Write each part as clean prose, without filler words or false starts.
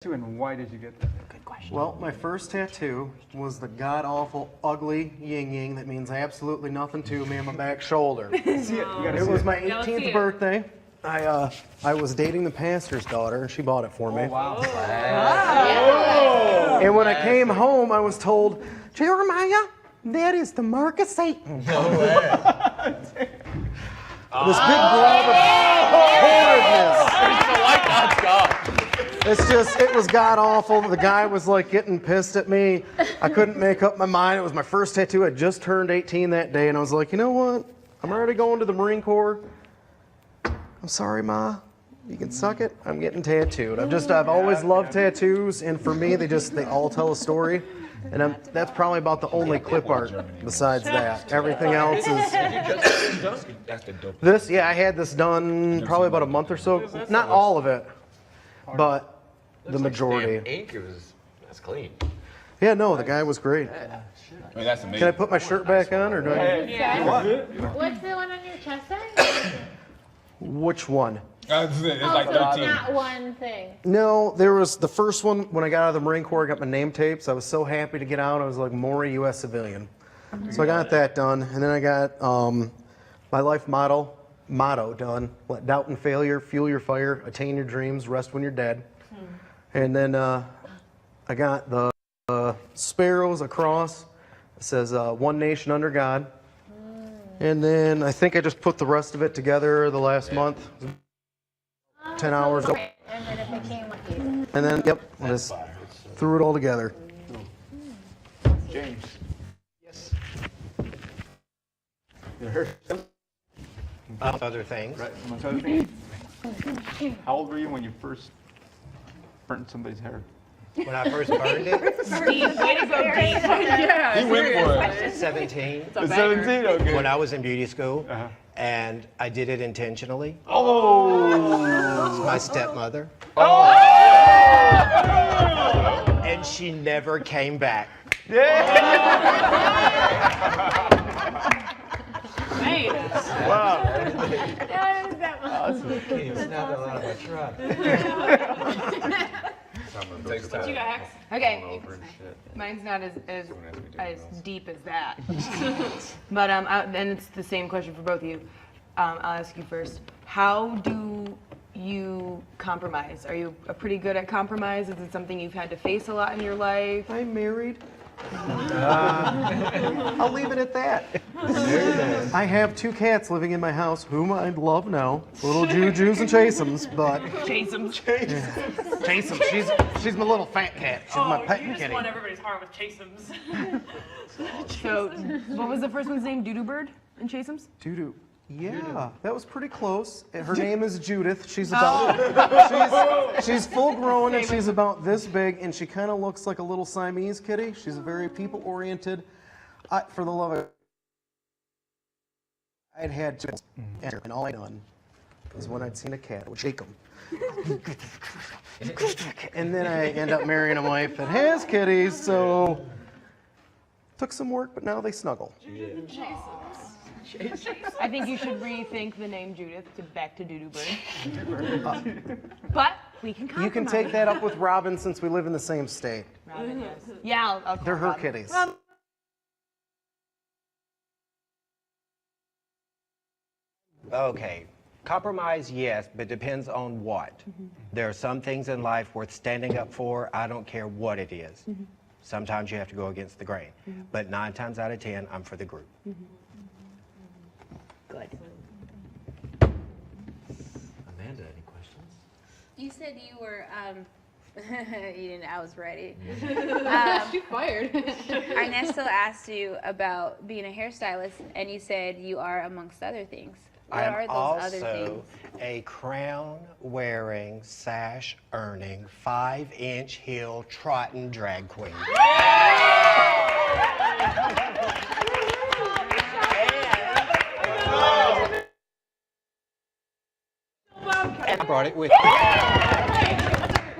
And why did you get that? Good question. Well, my first tattoo was the god-awful, ugly yin-yang that means absolutely nothing to me on my back shoulder. It was my 18th birthday. I was dating the pastor's daughter, and she bought it for me. Oh, wow. And when I came home, I was told, Jeremiah, that is the mark of Satan. No way. This big blob of horridness. So like God's God. It's just, it was god-awful. The guy was like getting pissed at me. I couldn't make up my mind. It was my first tattoo. I just turned 18 that day, and I was like, you know what? I'm already going to the Marine Corps. I'm sorry, Ma. You can suck it. I'm getting tattooed. I've always loved tattoos, and for me, they all tell a story. And that's probably about the only clip art besides that. Everything else is... This, yeah, I had this done probably about a month or so. Not all of it, but the majority. Ink, that's clean. Yeah, no, the guy was great. I mean, that's amazing. Can I put my shirt back on, or do I? Yeah. What's the one on your chest side? Which one? It's like So 13. it's not one thing. No, there was the first one when I got out of the Marine Corps. I got my name tapes. I was so happy to get out. I was like, Maury, U.S. civilian. So I got that done, and then I got my life motto done. Let doubt and failure fuel your fire. Attain your dreams. Rest when you're dead. And then I got the sparrows across. It says one nation under God. And then I think I just put the rest of it together the last month. 10 hours. And then it became like you. And then, yep, I just threw it all together. James. Yes. You heard? Other things. Right, amongst other things. How old were you when you first burnt somebody's hair? When I first burned it, Steve, way to go, Steve. Yeah, He went for it. 17, The 17? Okay. when I was in beauty school, Uh-huh. and I did it intentionally. Oh! It's my stepmother. And she never came back. Hey, Wow. It's not a lot of a truck. Takes time. you got Hex? Okay. Mine's not as deep as that. But and it's the same question for both of you. I'll ask you first. How do you compromise? Are you pretty good at compromise? Is it something you've had to face a lot in your life? I'm married. I'll leave it at that. I have 2 cats living in my house, whom I love now. Little Jujus and Chasems, but Chase them. Chasem, she's my little fat cat. She's my pet kitty. everybody's heart with Chasems. So, what was the first one's name? Doodoo Bird and Chasems? Doo-doo. Yeah, that was pretty close. Her name is Judith. She's about, she's full grown and she's about this big, and she kind of looks like a little Siamese kitty. She's very people-oriented. For the love of I'd had to enter, and all I'd done was when I'd seen a cat, I would shake them. And then I end up marrying a wife that has kitties, so took some work, but now they snuggle. I think you should rethink the name Judith back to Doodoo Bird. But we can compromise. You can take that up with Robin since we live in the same state. Robin, yes. Yeah, I'll call They're her Robin. kitties. Okay, compromise, yes, but depends on what. There are some things in life worth standing up for. I don't care what it is. Sometimes you have to go against the grain. But 9 times out of 10, I'm for the group. Good. Amanda, any questions? You said you were, you didn't, I was ready. She's fired. Ernesto asked you about being a hairstylist, and you said you are amongst other things. What are I'm those other also things? a crown-wearing, sash-earning, 5-inch heel trotting drag queen. And I brought it with me.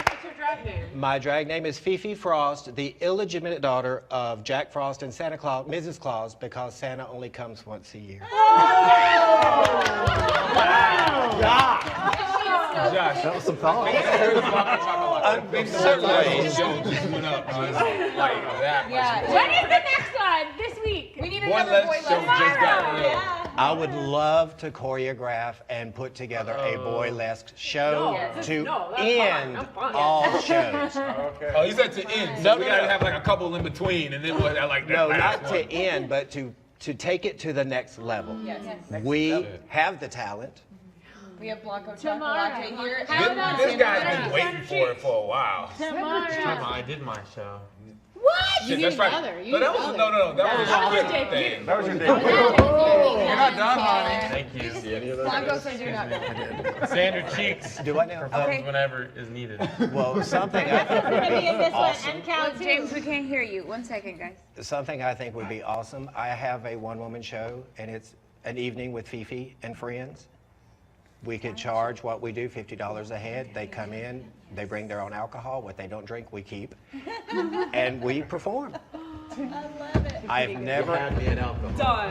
What's your drag name? My drag name is Fifi Frost, the illegitimate daughter of Jack Frost and Santa Claus, Mrs. Claus, because Santa only comes once a year. Josh. That was some thought. Certainly. Show just went up. Like that much more. When is the next one? This week. We need One another boy less show less. just got real. I would love to choreograph and put together a boylesque show to end all shows. Oh, he said to end. So we gotta have like a couple in between, and then we'll have like that No, last not one. to end, but to take it to the next level. We have the talent. We have Blanco Tomorrow. Chocolate here. This guy's been waiting for it for a while. I did my show. What? Shit, that's right. No, that was no. That was a script thing. That was your day. You're not done, honey. Thank you. Blanco said you're not done. Standard cheeks. Do I now? Okay. Whenever is needed. Well, something I think would Be in be this one awesome. and count. James, we can't hear you. 1 second, guys. Something I think would be awesome. I have a one-woman show, and it's an evening with Fifi and friends. We could charge what we do, $50 a head. They come in, they bring their own alcohol. What they don't drink, we keep, and we perform. I love it. I've never Me an alcohol.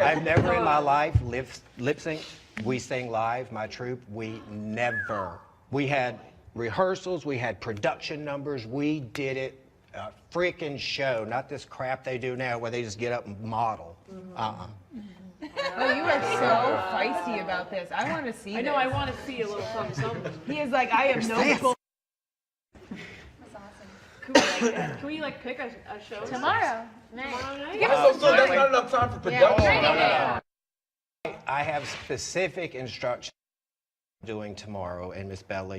I've never in my life lip synced. We sing live, my troupe. We never. We had rehearsals, we had production numbers, we did it a freaking show, not this crap they do now where they just get up and model. Oh, you are so feisty about this. I want to see this. I know, I want to see a little something, something. He is like, I have no control. Can we like pick a show? Tomorrow. Tomorrow night? So that's not enough time for production. I have specific instructions doing tomorrow, and Miss Bella,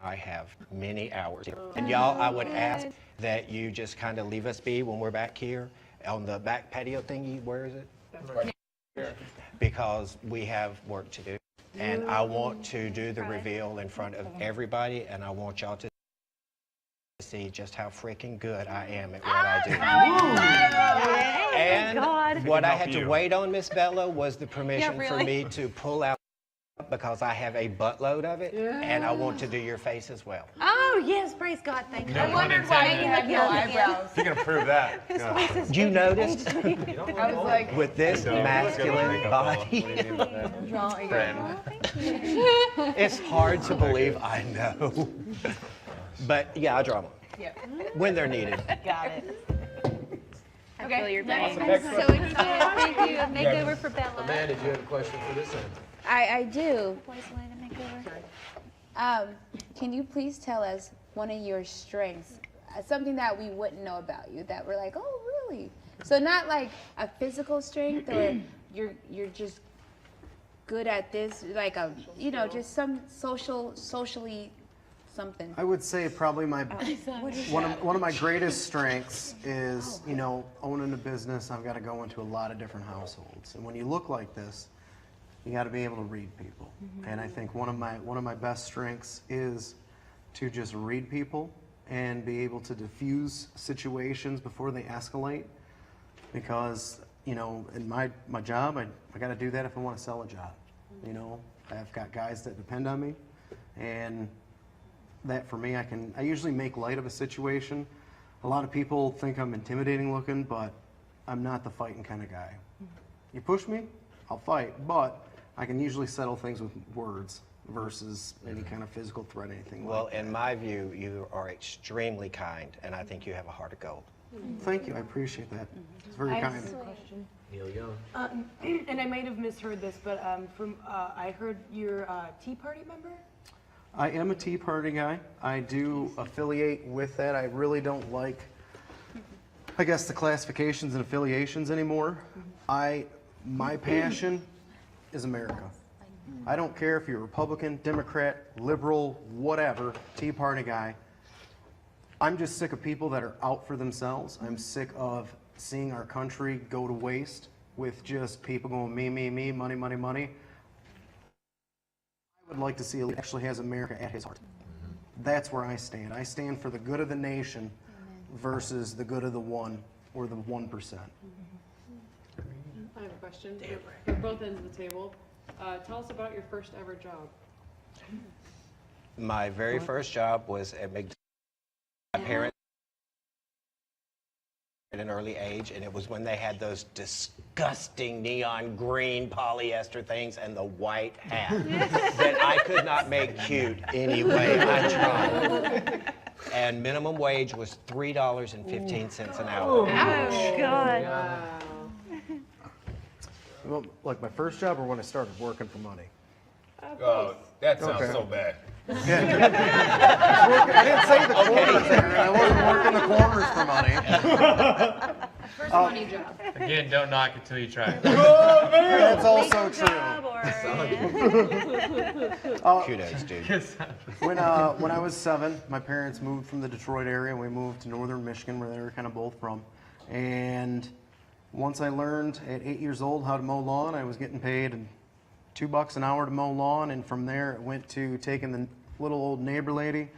I have many hours here. And y'all, I would ask that you just kind of leave us be when we're back here on the back patio thingy. Where is it? Because we have work to do. And I want to do the reveal in front of everybody, and I want y'all to see just how freaking good I am at what I do. And what I had to wait on, Miss Bella, was the permission for me to pull out, because I have a buttload of it, and I want to do your face as well. Oh, yes. Praise God. Thank you. I wondered why you had no eyebrows. You can approve that. You noticed I was like, with this masculine body, it's hard to believe, I know. But yeah, I draw them yeah. when they're needed. Got it. I feel your pain. Next I'm so excited. Thank you. A makeover for Bella. Amanda, do you have a question for this end? I do. Can you please tell us one of your strengths, something that we wouldn't know about you, that we're like, oh, really? So not like a physical strength, or you're just good at this, like a, just some socially something. I would say probably my one of my greatest strengths is, owning a business. I've got to go into a lot of different households, and when you look like this, you got to be able to read people. And I think one of my best strengths is to just read people and be able to diffuse situations before they escalate. Because in my job, I got to do that if I want to sell a job. I've got guys that depend on me, and that for me, I usually make light of a situation. A lot of people think I'm intimidating looking, but I'm not the fighting kind of guy. You push me, I'll fight, but I can usually settle things with words versus any kind of physical threat, anything Well, like that. in my view, you are extremely kind, and I think you have a heart of gold. Thank you, I appreciate that. It's very I kind. have a question. Neil Young. And I might have misheard this, but I heard you're a Tea Party member? I am a Tea Party guy. I do affiliate with that. I really don't like, I guess, the classifications and affiliations anymore. My passion is America. I don't care if you're Republican, Democrat, liberal, whatever, Tea Party guy. I'm just sick of people that are out for themselves. I'm sick of seeing our country go to waste with just people going me, money, money, money. I would like to see a leader that actually has America at his heart. That's where I stand. I stand for the good of the nation versus the good of the one or the 1%. I have a question for both ends of the table. Tell us about your first ever job. My very first job was at McDonald's. My parents at an early age, and it was when they had those disgusting neon green polyester things and the white hat that I could not make cute anyway. I tried. And minimum wage was $3.15 an hour. Oh, God. Well, like my first job or when I started working for money? Oh, that sounds Okay. so bad. I didn't say the corners there. I wasn't working the corners for money. First money job. Again, don't knock it till you try it. That's also true. Kudos, dude. When I was 7, my parents moved from the Detroit area, and we moved to northern Michigan, where they were kind of both from. And once I learned at 8 years old how to mow lawn, I was getting paid $2 an hour to mow lawn, and from there it went to taking the little old neighbor lady,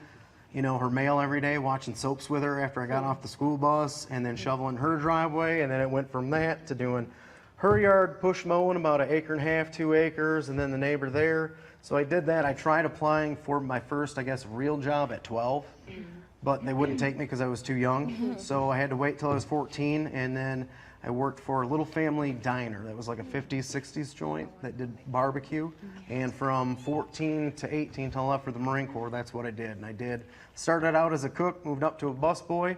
you know, her mail every day, watching soaps with her after I got off the school bus, and then shoveling her driveway, and then it went from that to doing her yard, push mowing about 1.5 acres, 2 acres, and then the neighbor there. So I did that. I tried applying for my first, I guess, real job at 12, but they wouldn't take me because I was too young. So I had to wait till I was 14, and then I worked for a little family diner that was like a 50s, 60s joint that did barbecue. And from 14 to 18 till I left for the Marine Corps, that's what I did. And started out as a cook, moved up to a busboy,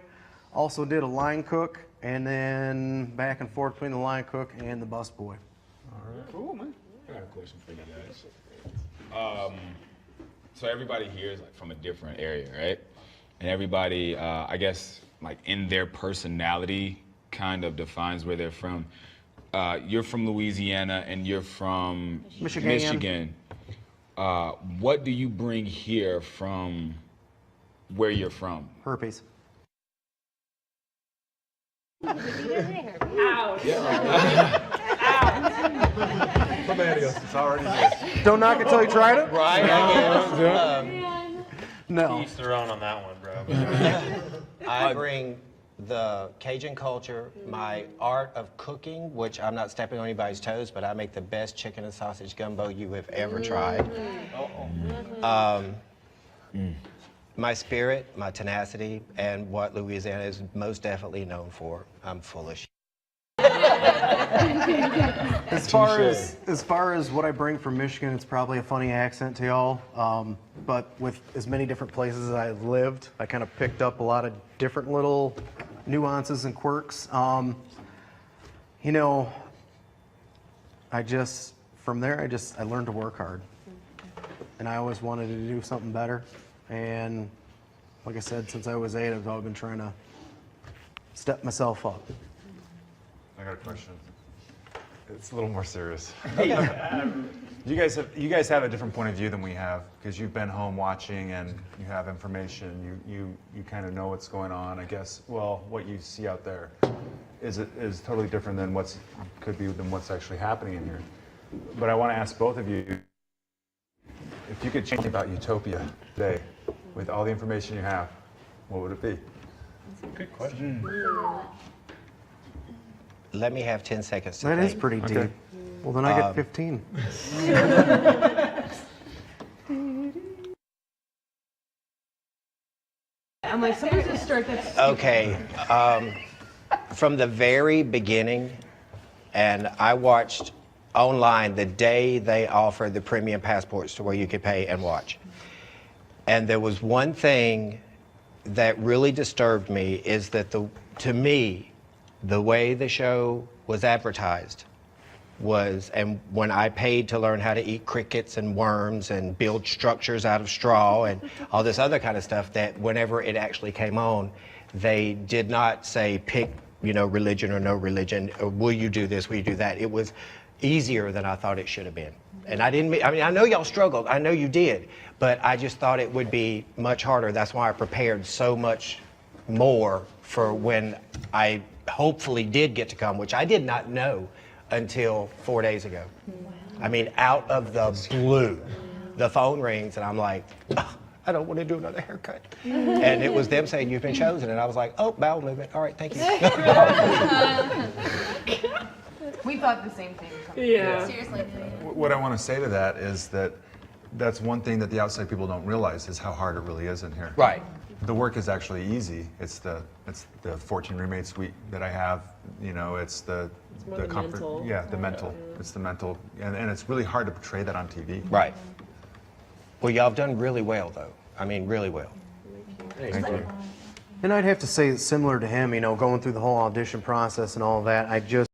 also did a line cook, and then back and forth between the line cook and the busboy. Cool, man. I got a question for you guys. So everybody here is like from a different area, right? And everybody, I guess, like in their personality kind of defines where they're from. You're from Louisiana and you're from Michigan. What do you bring here from where you're from? Herpes. Ouch. It's already there. Don't knock it till you tried it? Right, I guess. No. Each their own on that one, bro. I bring the Cajun culture, my art of cooking, which I'm not stepping on anybody's toes, but I make the best chicken and sausage gumbo you have ever tried. My spirit, my tenacity, and what Louisiana is most definitely known for. I'm full of shit. As far as what I bring from Michigan, it's probably a funny accent to y'all. But with as many different places as I've lived, I kind of picked up a lot of different little nuances and quirks. You know, from there, I learned to work hard. And I always wanted to do something better. And like I said, since I was 8, I've always been trying to step myself up. I got a question. It's a little more serious. You guys have a different point of view than we have because you've been home watching and you have information. You kind of know what's going on. I guess. Well, what you see out there is totally different than what's actually happening in here. But I want to ask both of you, if you could change about Utopia today, with all the information you have, what would it be? Good question. Let me have 10 seconds to That think. is pretty deep. Well, then I get 15. I'm like, somebody just start that. Okay, from the very beginning, and I watched online the day they offered the premium passports to where you could pay and watch. And there was one thing that really disturbed me is that to me, the way the show was advertised was, and when I paid to learn how to eat crickets and worms and build structures out of straw and all this other kind of stuff, that whenever it actually came on, they did not say pick, religion or no religion, or will you do this, will you do that. It was easier than I thought it should have been. And I know y'all struggled, I know you did, but I just thought it would be much harder. That's why I prepared so much more for when I hopefully did get to come, which I did not know until 4 days ago. I mean, out of the blue, the phone rings and I'm like, I don't want to do another haircut. And it was them saying, you've been chosen. And I was like, oh, bowel movement. All right, thank you. We thought the same thing. Yeah. Seriously. What I want to say to that is that that's one thing that the outside people don't realize is how hard it really is in here. Right. The work is actually easy. It's the 14 roommate suite that I have. You know, it's the more the comfort. mental. Yeah, the mental. It's the mental, and it's really hard to portray that on TV. Right. Well, y'all have done really well, though. I mean, really well. Thank you. And I'd have to say, similar to him, you know, going through the whole audition process and all that, I just